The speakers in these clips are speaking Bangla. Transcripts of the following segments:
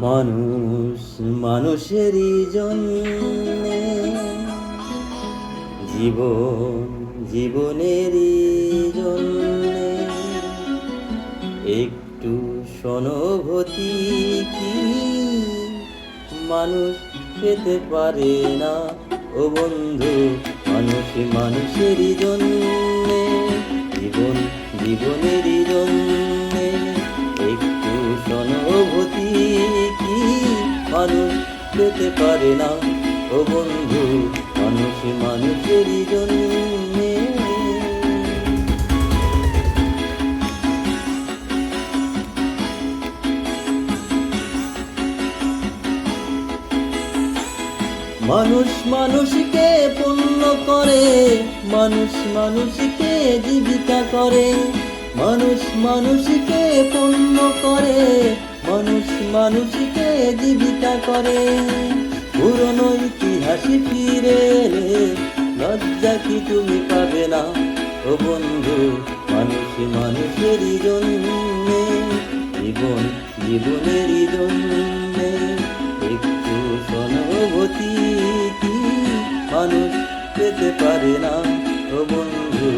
মানুষ মানুষেরই জন্যে, জীবন জীবনেরই জন্যে, একটু সহানুভূতি কি মানুষ পেতে পারে না? ও বন্ধু, মানুষ মানুষেরই জন্যে, জীবন জীবনেরই জন্যে, একটু সহানুভূতি কি মানুষ পেতে পারে না? ও বন্ধু, মানুষ মানুষেরই জন্যে। মানুষ মানুষকে পূর্ণ করে, মানুষ মানুষকে জীবিকা করে, মানুষ মানুষকে পূর্ণ করে, মানুষ মানুষকে জীবিকা করে। পুরনো ইতিহাসে ফিরে এলে লজ্জা কি তুমি পাবে না? ও বন্ধু, মানুষ মানুষেরই জন্যে, জীবন জীবনেরই জন্যে, একটু সহানুভূতি কি মানুষ পেতে পারে না? ও বন্ধু,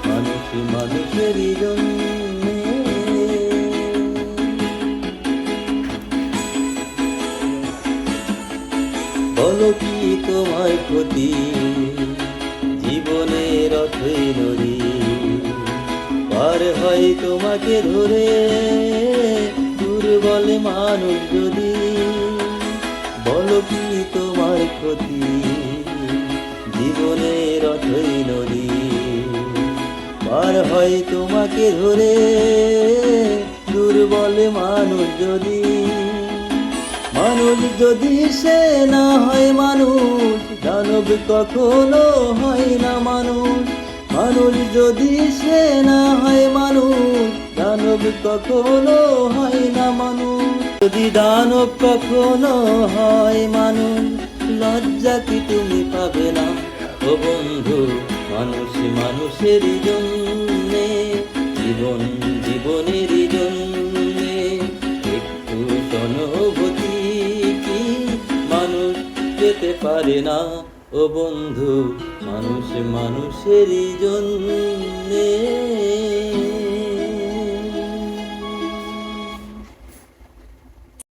মানুষ মানুষেরই জন্যে। বলো কি তোমায় ক্ষতি, জীবনের অথই নদী পার হয় তোমাকে ধরে, দুর্বল মানুষ যদি। বলো কি তোমার ক্ষতি, জীবনের অথই নদী পার হয় তোমাকে ধরে, দুর্বল মানুষ যদি। মানুষ যদি সে না হয় মানুষ, দানব কখনো হয় না মানুষ। মানুষ যদি সে না হয় মানুষ, দানব কখনো হয় না মানুষ। যদি দানব কখনো হয় মানুষ, লজ্জা কি তুমি পাবে না? ও বন্ধু, মানুষ মানুষেরই জন্যে, জীবন জীবনেরই জন্যে, একটু সহানুভূতি কি মানুষ পেতে পারে না? ও বন্ধু, মানুষ মানুষেরই জন্যে।